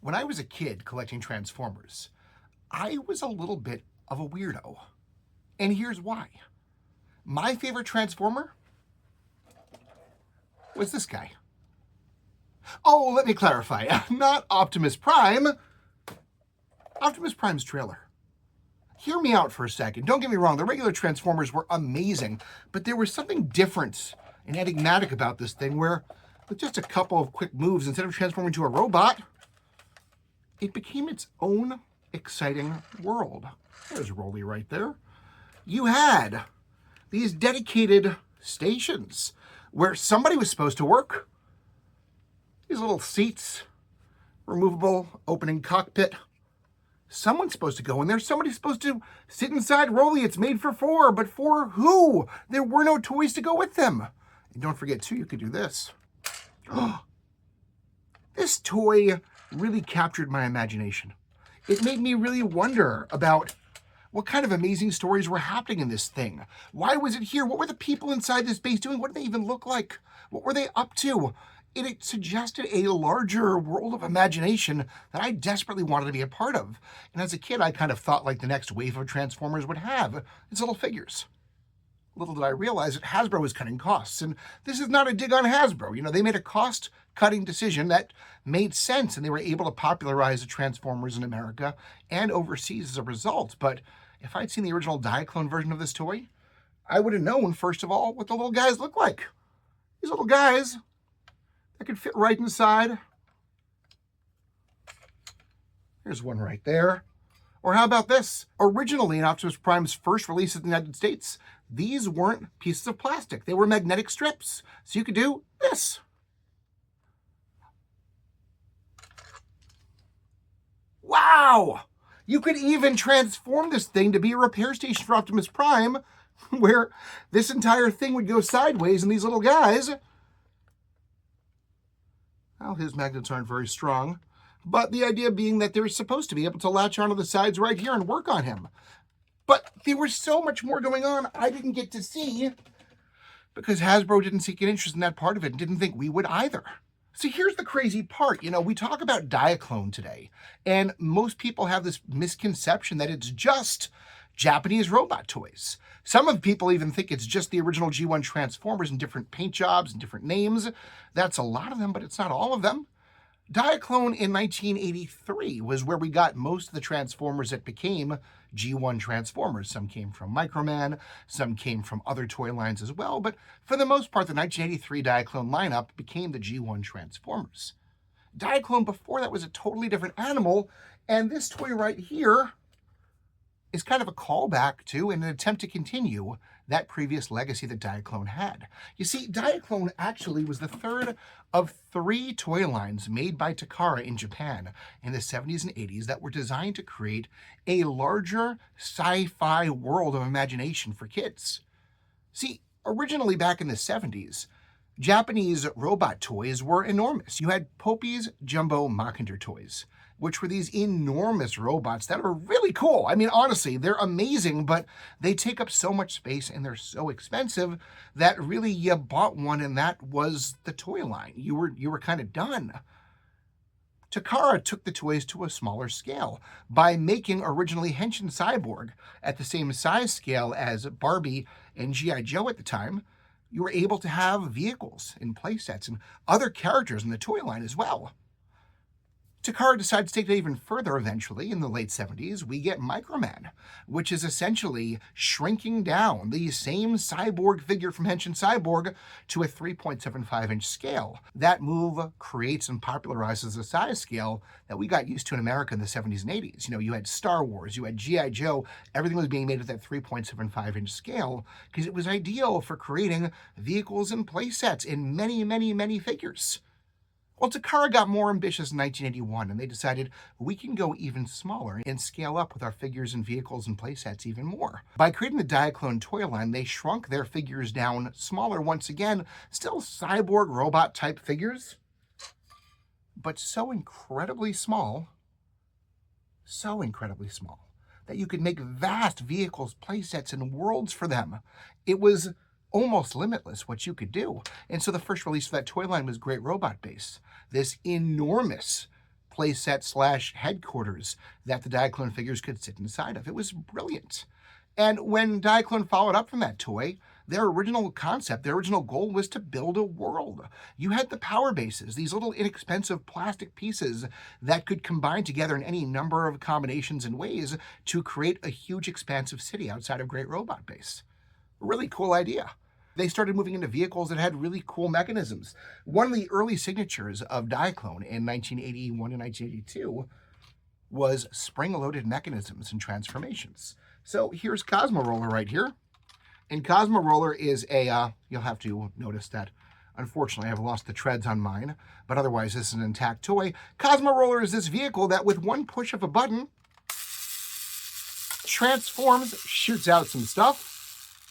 When I was a kid collecting Transformers, I was a little bit of a weirdo. And here's why. My favorite Transformer was this guy. Oh, let me clarify. Not Optimus Prime. Optimus Prime's trailer. Hear me out for a second. Don't get me wrong, the regular Transformers were amazing, but there was something different and enigmatic about this thing where, with just a couple of quick moves, instead of transforming into a robot, it became its own exciting world. There's Rolly right there. You had these dedicated stations where somebody was supposed to work. These little seats, removable, opening cockpit. Someone's supposed to go in there. Somebody's supposed to sit inside Rolly. It's made for four, but for who? There were no toys to go with them. And don't forget, too, you could do this. This toy really captured my imagination. It made me really wonder about what kind of amazing stories were happening in this thing. Why was it here? What were the people inside this base doing? What did they even look like? What were they up to? It suggested a larger world of imagination that I desperately wanted to be a part of. And as a kid, I kind of thought like the next wave of Transformers would have its little figures. Little did I realize that Hasbro was cutting costs. And this is not a dig on Hasbro. You know, they made a cost-cutting decision that made sense, and they were able to popularize the Transformers in America and overseas as a result. But if I'd seen the original Diaclone version of this toy, I would have known, first of all, what the little guys look like. These little guys that could fit right inside. There's one right there. Or how about this? Originally, in Optimus Prime's first release in the United States, these weren't pieces of plastic. They were magnetic strips. So you could do this. Wow! You could even transform this thing to be a repair station for Optimus Prime, where this entire thing would go sideways and these little guys... Well, his magnets aren't very strong. But the idea being that they're supposed to be able to latch onto the sides right here and work on him. But there was so much more going on I didn't get to see because Hasbro didn't take an interest in that part of it and didn't think we would either. See, here's the crazy part. You know, we talk about Diaclone today, and most people have this misconception that it's just Japanese robot toys. Some of people even think it's just the original G1 Transformers in different paint jobs and different names. That's a lot of them, but it's not all of them. Diaclone in 1983 was where we got most of the Transformers that became G1 Transformers. Some came from Microman, some came from other toy lines as well, but for the most part, the 1983 Diaclone lineup became the G1 Transformers. Diaclone before that was a totally different animal, and this toy right here is kind of a callback to and an attempt to continue that previous legacy that Diaclone had. You see, Diaclone actually was the third of 3 toy lines made by Takara in Japan in the 70s and 80s that were designed to create a larger sci-fi world of imagination for kids. See, originally back in the 70s, Japanese robot toys were enormous. You had Poppy's Jumbo Machinder toys, which were these enormous robots that are really cool. I mean, honestly, they're amazing, but they take up so much space and they're so expensive that really you bought one and that was the toy line. You were kind of done. Takara took the toys to a smaller scale by making originally Henshin Cyborg at the same size scale as Barbie and G.I. Joe at the time. You were able to have vehicles and playsets and other characters in the toy line as well. Takara decides to take it even further eventually. In the late 70s, we get Microman, which is essentially shrinking down the same cyborg figure from Henshin Cyborg to a 3.75-inch scale. That move creates and popularizes a size scale that we got used to in America in the 70s and 80s. You know, you had Star Wars, you had G.I. Joe, everything was being made at that 3.75-inch scale because it was ideal for creating vehicles and playsets in many, many, many figures. Well, Takara got more ambitious in 1981, and they decided we can go even smaller and scale up with our figures and vehicles and playsets even more. By creating the Diaclone toy line, they shrunk their figures down smaller once again, still cyborg robot-type figures, but so incredibly small, that you could make vast vehicles, playsets, and worlds for them. It was almost limitless what you could do. And so the first release of that toy line was Great Robot Base, this enormous playset slash headquarters that the Diaclone figures could sit inside of. It was brilliant. And when Diaclone followed up from that toy, their original concept, their original goal was to build a world. You had the power bases, these little inexpensive plastic pieces that could combine together in any number of combinations and ways to create a huge expansive city outside of Great Robot Base. Really cool idea. They started moving into vehicles that had really cool mechanisms. One of the early signatures of Diaclone in 1981 and 1982 was spring-loaded mechanisms and transformations. So here's Cosmo Roller right here. And Cosmo Roller is a, you'll have to notice that, unfortunately, I've lost the treads on mine, but otherwise this is an intact toy. Cosmo Roller is this vehicle that with one push of a button transforms, shoots out some stuff,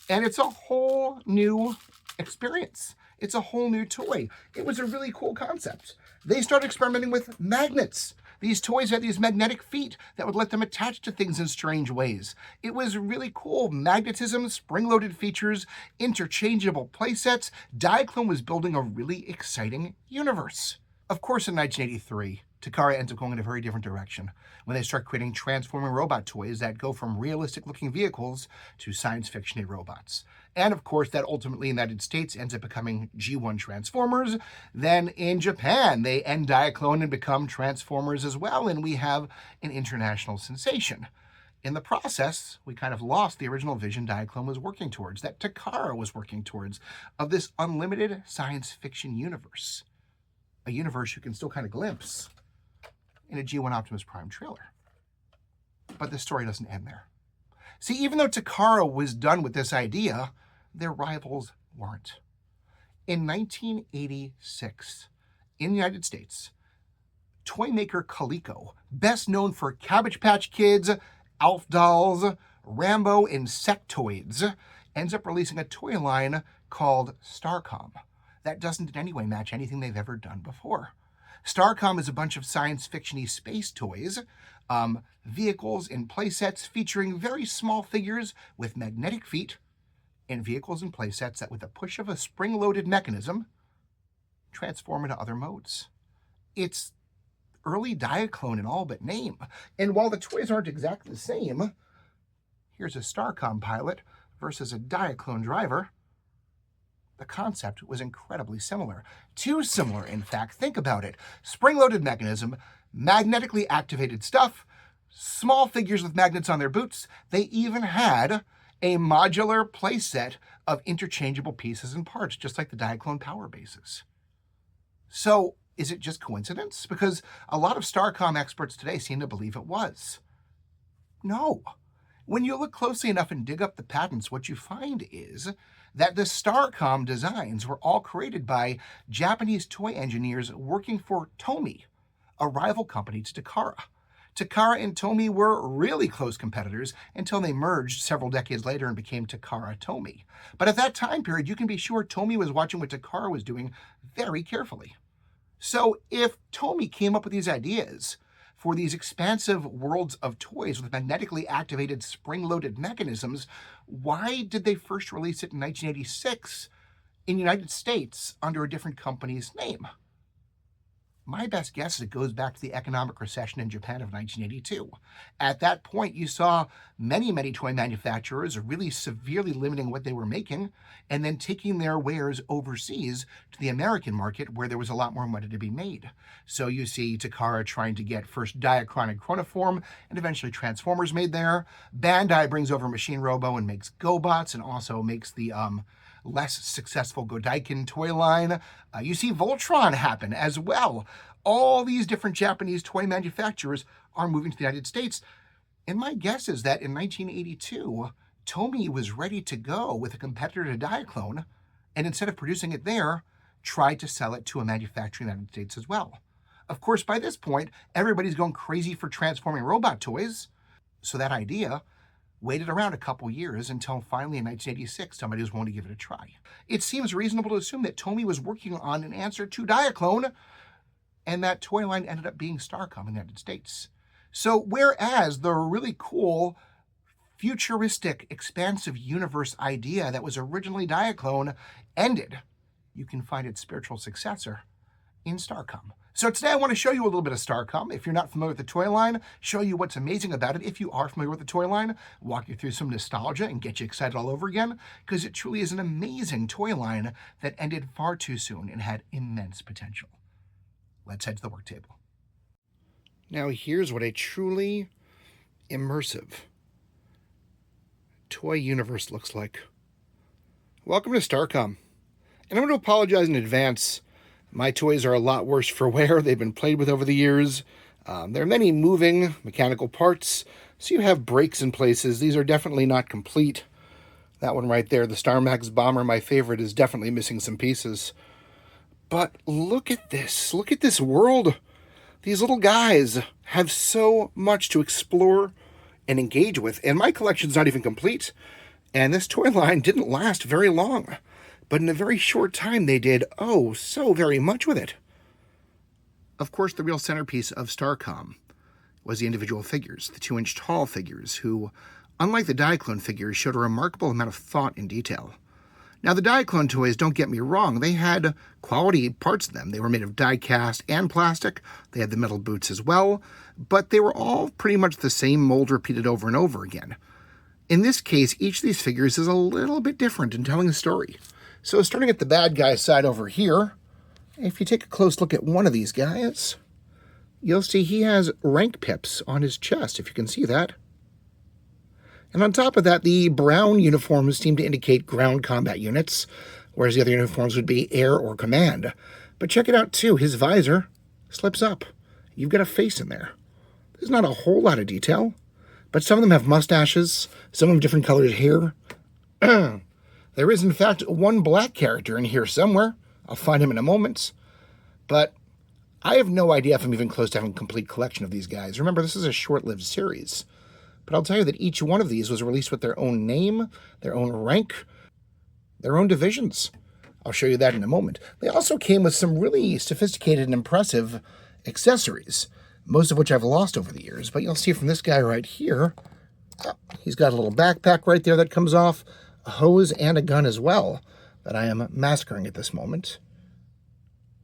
and it's a whole new experience. It's a whole new toy. It was a really cool concept. They started experimenting with magnets. These toys had these magnetic feet that would let them attach to things in strange ways. It was really cool. Magnetism, spring-loaded features, interchangeable playsets. Diaclone was building a really exciting universe. Of course, in 1983, Takara ends up going in a very different direction when they start creating transforming robot toys that go from realistic-looking vehicles to science fiction robots. And of course, that ultimately in the United States ends up becoming G1 Transformers. Then in Japan, they end Diaclone and become Transformers as well, and we have an international sensation. In the process, we kind of lost the original vision Diaclone was working towards, that Takara was working towards, of this unlimited science fiction universe. A universe you can still kind of glimpse in a G1 Optimus Prime trailer. But the story doesn't end there. See, even though Takara was done with this idea, their rivals weren't. In 1986, in the United States, toy maker Coleco, best known for Cabbage Patch Kids, Alf Dolls, Rambo, Insectoids, ends up releasing a toy line called Starcom that doesn't in any way match anything they've ever done before. Starcom is a bunch of science fiction-y space toys, vehicles and playsets featuring very small figures with magnetic feet, and vehicles and playsets that with a push of a spring-loaded mechanism transform into other modes. It's early Diaclone in all but name. And while the toys aren't exactly the same, here's a Starcom pilot versus a Diaclone driver. The concept was incredibly similar. Too similar, in fact. Think about it. Spring-loaded mechanism, magnetically activated stuff, small figures with magnets on their boots. They even had a modular playset of interchangeable pieces and parts, just like the Diaclone power bases. So, is it just coincidence? Because a lot of Starcom experts today seem to believe it was. No. When you look closely enough and dig up the patents, what you find is that the Starcom designs were all created by Japanese toy engineers working for Tomy, a rival company to Takara. Takara and Tomy were really close competitors until they merged several decades later and became Takara Tomy. But at that time period, you can be sure Tomy was watching what Takara was doing very carefully. So if Tomy came up with these ideas for these expansive worlds of toys with magnetically activated spring-loaded mechanisms, why did they first release it in 1986 in the United States under a different company's name? My best guess is it goes back to the economic recession in Japan of 1982. At that point, you saw many toy manufacturers really severely limiting what they were making and then taking their wares overseas to the American market where there was a lot more money to be made. So you see Takara trying to get first Diaclone and Chronoform and eventually Transformers made there. Bandai brings over Machine Robo and makes GoBots and also makes the less successful Godaikin toy line. You see Voltron happen as well. All these different Japanese toy manufacturers are moving to the United States. And my guess is that in 1982, Tomy was ready to go with a competitor to Diaclone, and instead of producing it there, tried to sell it to a manufacturer in the United States as well. Of course, by this point, everybody's going crazy for transforming robot toys, so that idea waited around a couple years until finally in 1986, somebody was willing to give it a try. It seems reasonable to assume that Tomy was working on an answer to Diaclone, and that toy line ended up being Starcom in the United States. So whereas the really cool, futuristic, expansive universe idea that was originally Diaclone ended, you can find its spiritual successor in Starcom. So today I want to show you a little bit of Starcom. If you're not familiar with the toy line, show you what's amazing about it. If you are familiar with the toy line, walk you through some nostalgia and get you excited all over again, because it truly is an amazing toy line that ended far too soon and had immense potential. Let's head to the work table. Now here's what a truly immersive toy universe looks like. Welcome to Starcom. And I'm going to apologize in advance. My toys are a lot worse for wear. They've been played with over the years. There are many moving mechanical parts, so you have breaks in places. These are definitely not complete. That one right there, the Starmax Bomber, my favorite, is definitely missing some pieces. But look at this. Look at this world. These little guys have so much to explore and engage with, and my collection's not even complete. And this toy line didn't last very long. But in a very short time, they did, oh, so very much with it. Of course, the real centerpiece of Starcom was the individual figures, the 2-inch tall figures, who, unlike the Diaclone figures, showed a remarkable amount of thought and detail. Now, the Diaclone toys, don't get me wrong, they had quality parts in them. They were made of die-cast and plastic. They had the metal boots as well, but they were all pretty much the same mold repeated over and over again. In this case, each of these figures is a little bit different in telling a story. So starting at the bad guy side over here, if you take a close look at one of these guys, you'll see he has rank pips on his chest, if you can see that. And on top of that, the brown uniforms seem to indicate ground combat units, whereas the other uniforms would be air or command. But check it out too, his visor slips up. You've got a face in there. There's not a whole lot of detail, but some of them have mustaches, some of them different colored hair. There is, in fact, one black character in here somewhere. I'll find him in a moment. But I have no idea if I'm even close to having a complete collection of these guys. Remember, this is a short-lived series. But I'll tell you that each one of these was released with their own name, their own rank, their own divisions. I'll show you that in a moment. They also came with some really sophisticated and impressive accessories, most of which I've lost over the years. But you'll see from this guy right here, he's got a little backpack right there that comes off, a hose and a gun as well that I am massacring at this moment.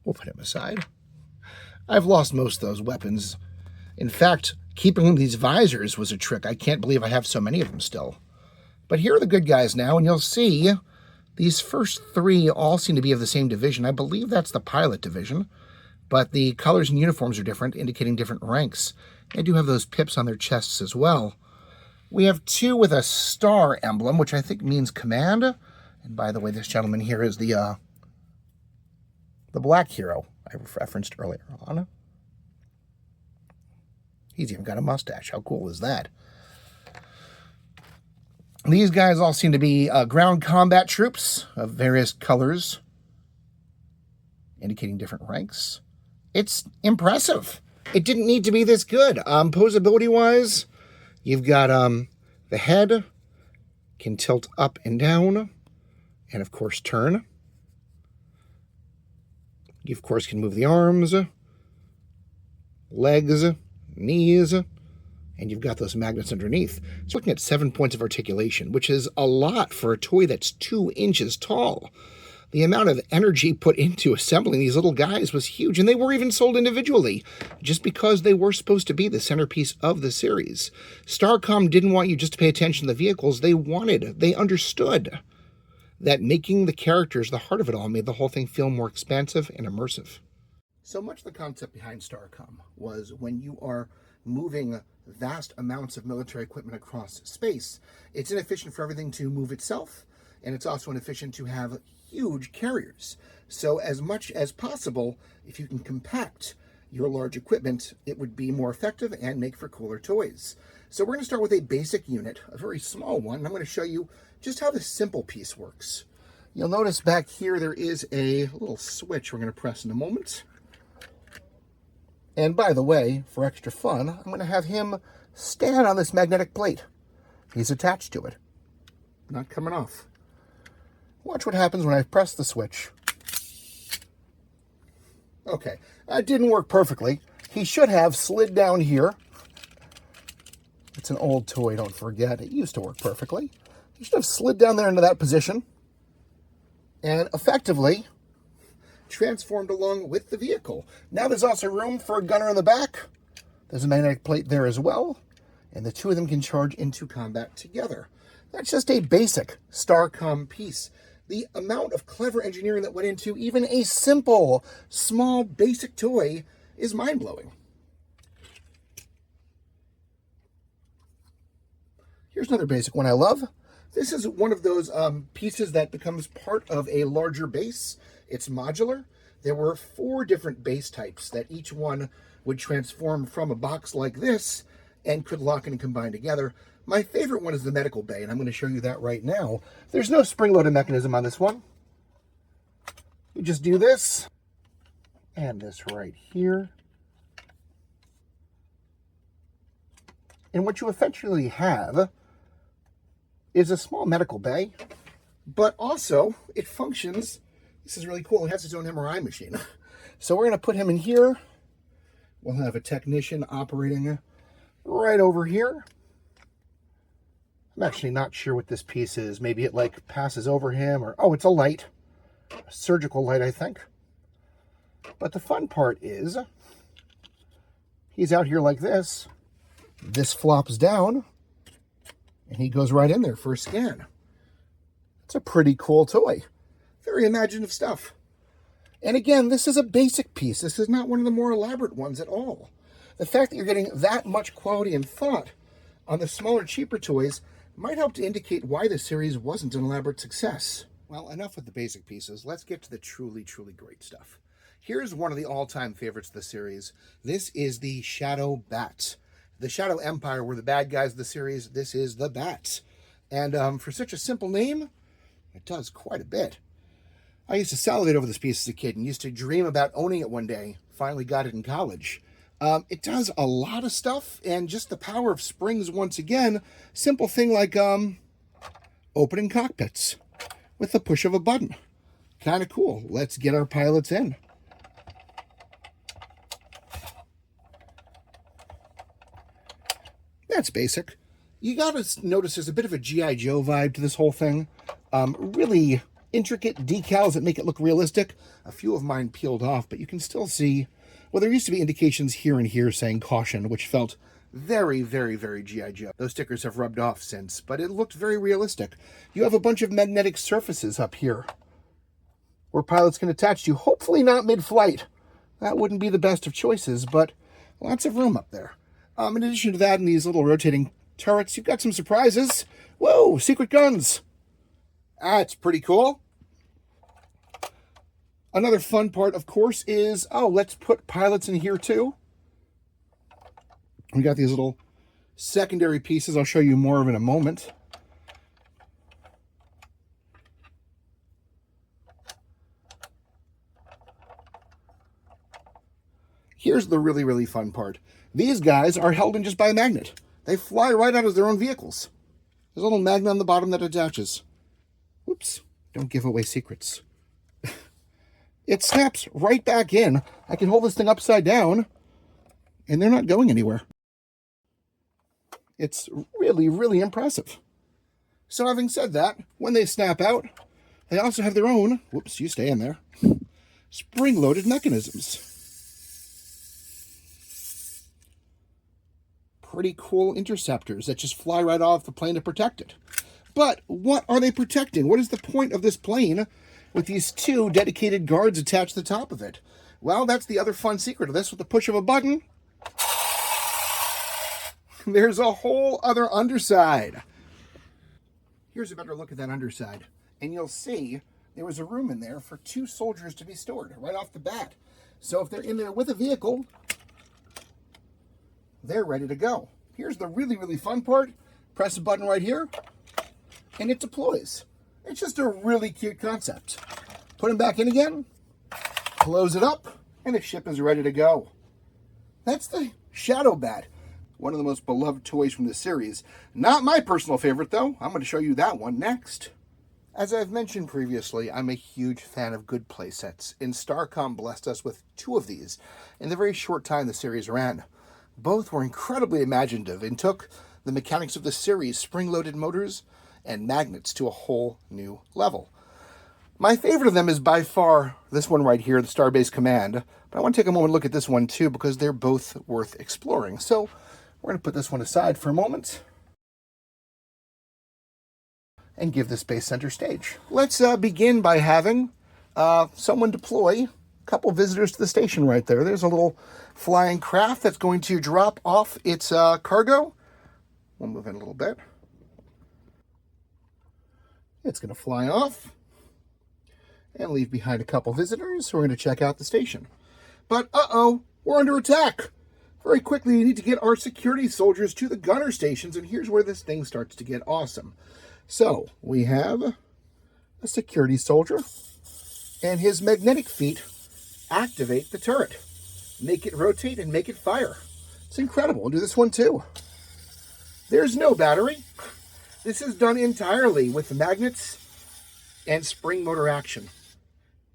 We'll put him aside. I've lost most of those weapons. In fact, keeping these visors was a trick. I can't believe I have so many of them still. But here are the good guys now, and you'll see these first three all seem to be of the same division. I believe that's the pilot division, but the colors and uniforms are different, indicating different ranks. They do have those pips on their chests as well. We have two with a star emblem, which I think means command. And by the way, this gentleman here is the black hero I referenced earlier on. He's even got a mustache. How cool is that? These guys all seem to be ground combat troops of various colors, indicating different ranks. It's impressive. It didn't need to be this good. Posability-wise, you've got the head can tilt up and down, and of course turn. You of course can move the arms, legs, knees, and you've got those magnets underneath. So looking at 7 points of articulation, which is a lot for a toy that's 2 inches tall. The amount of energy put into assembling these little guys was huge, and they were even sold individually, just because they were supposed to be the centerpiece of the series. Starcom didn't want you just to pay attention to the vehicles. They understood that making the characters the heart of it all made the whole thing feel more expansive and immersive. So much of the concept behind Starcom was when you are moving vast amounts of military equipment across space, it's inefficient for everything to move itself, and it's also inefficient to have huge carriers. So as much as possible, if you can compact your large equipment, it would be more effective and make for cooler toys. So we're going to start with a basic unit, a very small one, and I'm going to show you just how this simple piece works. You'll notice back here there is a little switch we're going to press in a moment. And by the way, for extra fun, I'm going to have him stand on this magnetic plate. He's attached to it, not coming off. Watch what happens when I press the switch. Okay, that didn't work perfectly. He should have slid down here. It's an old toy, don't forget. It used to work perfectly. He should have slid down there into that position. And effectively, transformed along with the vehicle. Now there's also room for a gunner in the back. There's a magnetic plate there as well, and the two of them can charge into combat together. That's just a basic Starcom piece. The amount of clever engineering that went into even a simple, small, basic toy is mind-blowing. Here's another basic one I love. This is one of those pieces that becomes part of a larger base. It's modular. There were 4 different base types that each one would transform from a box like this and could lock in and combine together. My favorite one is the medical bay, and I'm going to show you that right now. There's no spring-loaded mechanism on this one. You just do this, and this right here. And what you effectively have is a small medical bay, but also it functions. This is really cool. It has its own MRI machine. So we're going to put him in here. We'll have a technician operating right over here. I'm actually not sure what this piece is. Maybe it like passes over him, or, oh, it's a light. A surgical light, I think. But the fun part is he's out here like this. This flops down, and he goes right in there for a scan. It's a pretty cool toy. Very imaginative stuff. And again, this is a basic piece. This is not one of the more elaborate ones at all. The fact that you're getting that much quality and thought on the smaller, cheaper toys might help to indicate why the series wasn't an elaborate success. Well, enough with the basic pieces. Let's get to the truly, truly great stuff. Here's one of the all-time favorites of the series. This is the Shadowbat. The Shadow Empire were the bad guys of the series. This is the Bat. And for such a simple name, it does quite a bit. I used to salivate over this piece as a kid and used to dream about owning it one day. Finally got it in college. It does a lot of stuff, and just the power of springs once again. Simple thing like opening cockpits with the push of a button. Kind of cool. Let's get our pilots in. That's basic. You gotta notice there's a bit of a G.I. Joe vibe to this whole thing. Really intricate decals that make it look realistic. A few of mine peeled off, but you can still see, well, there used to be indications here and here saying caution, which felt very, very, very G.I. Joe. Those stickers have rubbed off since, but it looked very realistic. You have a bunch of magnetic surfaces up here where pilots can attach to, hopefully not mid-flight. That wouldn't be the best of choices, but lots of room up there. In addition to that, in these little rotating turrets, you've got some surprises. Whoa, secret guns. That's pretty cool. Another fun part, of course, is, oh, let's put pilots in here too. We got these little secondary pieces. I'll show you more of in a moment. Here's the really, really fun part. These guys are held in just by a magnet. They fly right out of their own vehicles. There's a little magnet on the bottom that attaches. Whoops, don't give away secrets. It snaps right back in. I can hold this thing upside down, and they're not going anywhere. It's really, really impressive. So having said that, when they snap out, they also have their own, whoops, you stay in there, spring-loaded mechanisms. Pretty cool interceptors that just fly right off the plane to protect it. But what are they protecting? What is the point of this plane with these 2 dedicated guards attached to the top of it? Well, that's the other fun secret of this. With the push of a button, there's a whole other underside. Here's a better look at that underside. And you'll see there was a room in there for 2 soldiers to be stored right off the bat. So if they're in there with a vehicle, they're ready to go. Here's the really, really fun part. Press a button right here, and it deploys. It's just a really cute concept. Put them back in again, close it up, and the ship is ready to go. That's the Shadowbat, one of the most beloved toys from the series. Not my personal favorite, though. I'm going to show you that one next. As I've mentioned previously, I'm a huge fan of good playsets, and Starcom blessed us with 2 of these in the very short time the series ran. Both were incredibly imaginative and took the mechanics of the series, spring-loaded motors and magnets, to a whole new level. My favorite of them is by far this one right here, the Starbase Command. But I want to take a moment to look at this one too, because they're both worth exploring. So we're going to put this one aside for a moment and give this base center stage. Let's begin by having someone deploy a couple visitors to the station right there. There's a little flying craft that's going to drop off its cargo. We'll move in a little bit. It's going to fly off and leave behind a couple visitors who are going to check out the station. But uh-oh, we're under attack. Very quickly, we need to get our security soldiers to the gunner stations, and here's where this thing starts to get awesome. So, we have a security soldier, and his magnetic feet activate the turret, make it rotate, and make it fire. It's incredible. We'll do this one too. There's no battery. This is done entirely with magnets and spring motor action.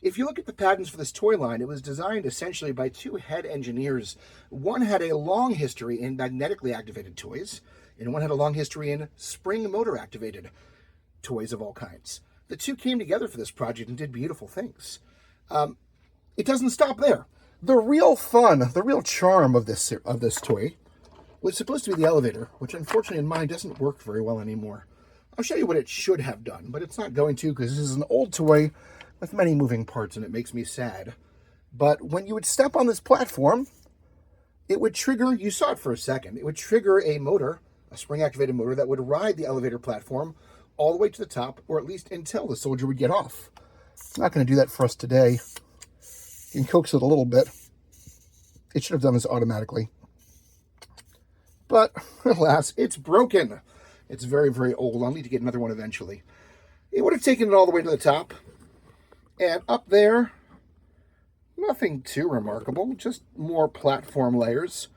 If you look at the patents for this toy line, it was designed essentially by two head engineers. One had a long history in magnetically activated toys, and one had a long history in spring motor activated toys of all kinds. The two came together for this project and did beautiful things. It doesn't stop there. The real fun, the real charm of this toy was supposed to be the elevator, which unfortunately in mine doesn't work very well anymore. I'll show you what it should have done, but it's not going to because this is an old toy with many moving parts and it makes me sad. But when you would step on this platform, it would trigger, you saw it for a second, it would trigger a motor, a spring-activated motor that would ride the elevator platform all the way to the top, or at least until the soldier would get off. I'm not going to do that for us today. You can coax it a little bit. It should have done this automatically. But, alas, it's broken. It's very, very old. I'll need to get another one eventually. It would have taken it all the way to the top. And up there, nothing too remarkable, just more platform layers.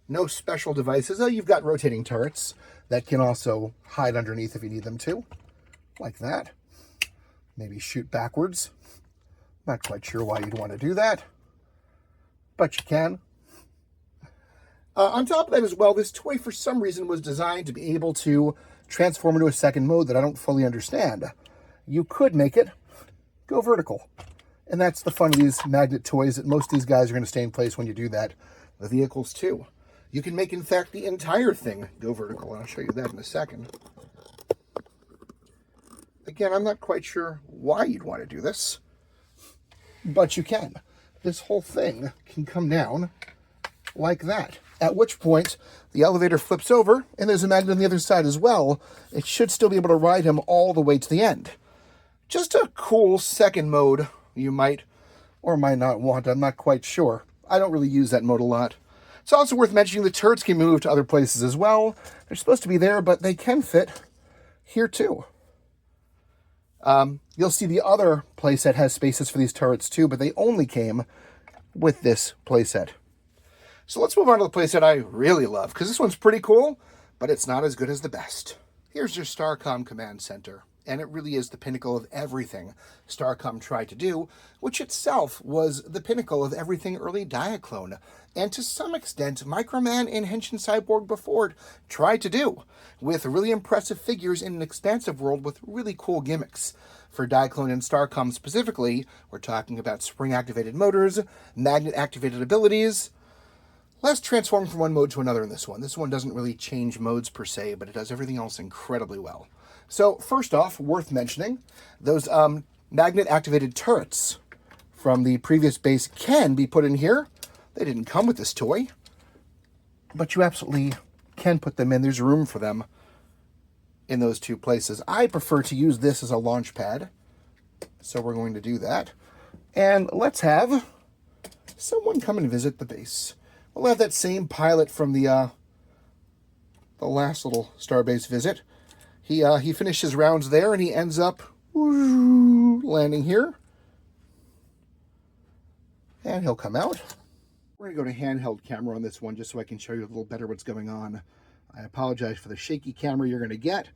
No special devices. Oh, you've got rotating turrets that can also hide underneath if you need them to, like that. Maybe shoot backwards. Not quite sure why you'd want to do that, but you can. On top of that as well, this toy for some reason was designed to be able to transform into a second mode that I don't fully understand. You could make it go vertical. And that's the fun of these magnet toys, that most of these guys are going to stay in place when you do that. The vehicles too. You can make, in fact, the entire thing go vertical, and I'll show you that in a second. Again, I'm not quite sure why you'd want to do this, but you can. This whole thing can come down like that, at which point the elevator flips over, and there's a magnet on the other side as well. It should still be able to ride him all the way to the end. Just a cool second mode you might or might not want. I'm not quite sure. I don't really use that mode a lot. It's also worth mentioning the turrets can move to other places as well. They're supposed to be there, but they can fit here too. You'll see the other playset has spaces for these turrets too, but they only came with this playset. So let's move on to the playset I really love, because this one's pretty cool, but it's not as good as the best. Here's your Starcom Command Center. And it really is the pinnacle of everything Starcom tried to do, which itself was the pinnacle of everything early Diaclone, and to some extent Microman and Henshin Cyborg before it tried to do, with really impressive figures in an expansive world with really cool gimmicks. For Diaclone and Starcom specifically, we're talking about spring-activated motors, magnet-activated abilities. Let's transform from one mode to another in this one. This one doesn't really change modes per se, but it does everything else incredibly well. So, first off, worth mentioning, those magnet-activated turrets from the previous base can be put in here. They didn't come with this toy, but you absolutely can put them in. There's room for them in those two places. I prefer to use this as a launch pad, so we're going to do that. And let's have someone come and visit the base. We'll have that same pilot from the last little Starbase visit. He finished his rounds there, and he ends up landing here. And he'll come out. We're going to go to handheld camera on this one just so I can show you a little better what's going on. I apologize for the shaky camera you're going to get,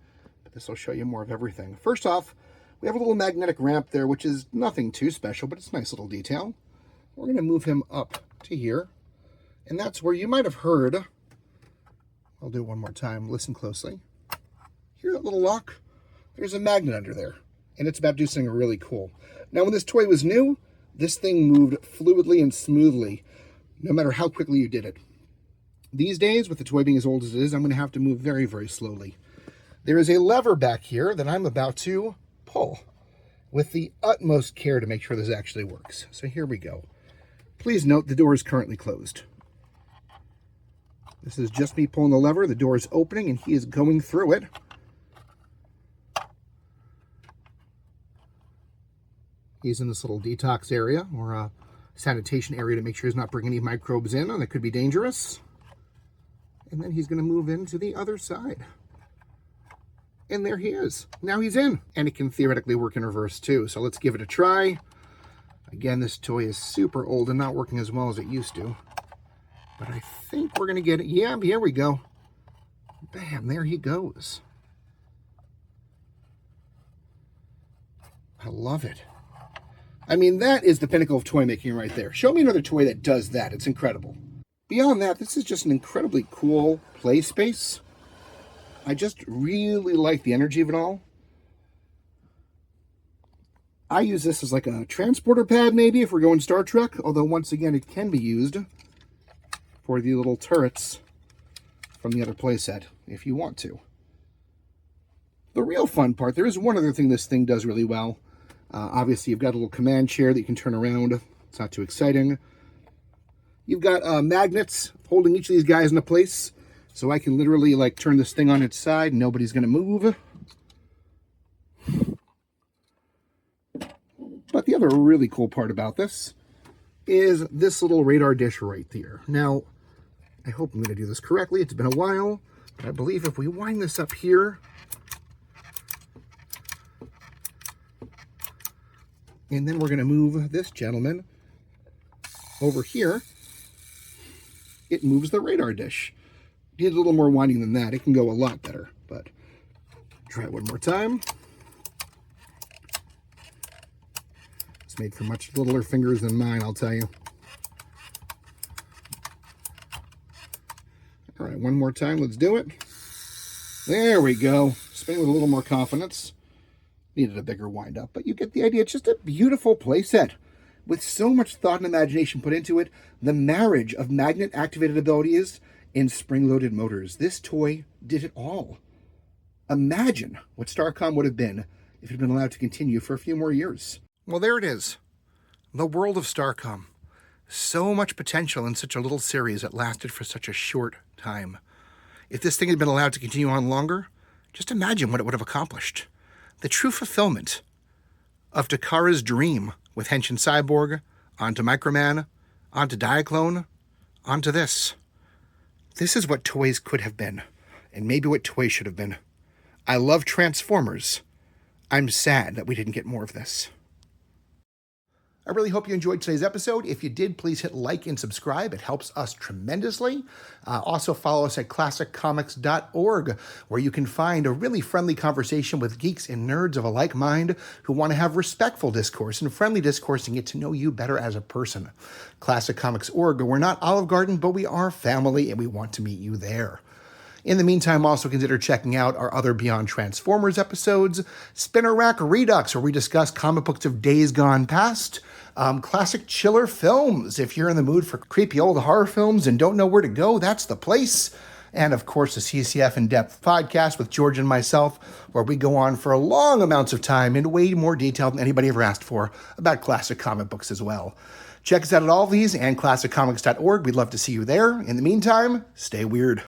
but this will show you more of everything. First off, we have a little magnetic ramp there, which is nothing too special, but it's a nice little detail. We're going to move him up to here, and that's where you might have heard, I'll do it one more time, listen closely. Hear that little lock? There's a magnet under there, and it's about to do something really cool. Now, when this toy was new, this thing moved fluidly and smoothly, no matter how quickly you did it. These days, with the toy being as old as it is, I'm going to have to move very, very slowly. There is a lever back here that I'm about to pull with the utmost care to make sure this actually works. So here we go. Please note the door is currently closed. This is just me pulling the lever. The door is opening and he is going through it. He's in this little detox area or a sanitation area to make sure he's not bringing any microbes in and that could be dangerous. And then he's going to move into the other side. And there he is. Now he's in. And it can theoretically work in reverse too. So let's give it a try. Again, this toy is super old and not working as well as it used to. But I think we're going to get it. Yeah, here we go. Bam, there he goes. I love it. I mean, that is the pinnacle of toy making right there. Show me another toy that does that. It's incredible. Beyond that, this is just an incredibly cool play space. I just really like the energy of it all. I use this as like a transporter pad maybe if we're going Star Trek, although once again it can be used for the little turrets from the other playset if you want to. The real fun part, there is one other thing this thing does really well. Obviously you've got a little command chair that you can turn around. It's not too exciting. You've got magnets holding each of these guys into place. So I can literally like turn this thing on its side and nobody's going to move. But the other really cool part about this is this little radar dish right there. Now, I hope I'm going to do this correctly. It's been a while. But I believe if we wind this up here, and then we're going to move this gentleman over here, it moves the radar dish. Needs a little more winding than that. It can go a lot better, but try it one more time. It's made for much littler fingers than mine, I'll tell you. All right, one more time. Let's do it. There we go. Spin with a little more confidence. Needed a bigger wind up, but you get the idea. It's just a beautiful playset with so much thought and imagination put into it. The marriage of magnet-activated abilities in spring-loaded motors. This toy did it all. Imagine what Starcom would have been if it had been allowed to continue for a few more years. Well, there it is. The world of Starcom. So much potential in such a little series that lasted for such a short time. If this thing had been allowed to continue on longer, just imagine what it would have accomplished. The true fulfillment of Takara's dream with Henshin Cyborg, onto Microman, onto Diaclone, onto this. This is what toys could have been, and maybe what toys should have been. I love Transformers. I'm sad that we didn't get more of this. I really hope you enjoyed today's episode. If you did, please hit like and subscribe. It helps us tremendously. Also follow us at classiccomics.org, where you can find a really friendly conversation with geeks and nerds of a like mind who want to have respectful discourse and friendly discourse and get to know you better as a person. Classiccomics.org. We're not Olive Garden, but we are family, and we want to meet you there. In the meantime, also consider checking out our other Beyond Transformers episodes, Spinner Rack Redux, where we discuss comic books of days gone past, classic chiller films. If you're in the mood for creepy old horror films and don't know where to go, that's the place. And of course, the CCF In-Depth podcast with George and myself, where we go on for long amounts of time in way more detail than anybody ever asked for about classic comic books as well. Check us out at all of these and classiccomics.org. We'd love to see you there. In the meantime, stay weird.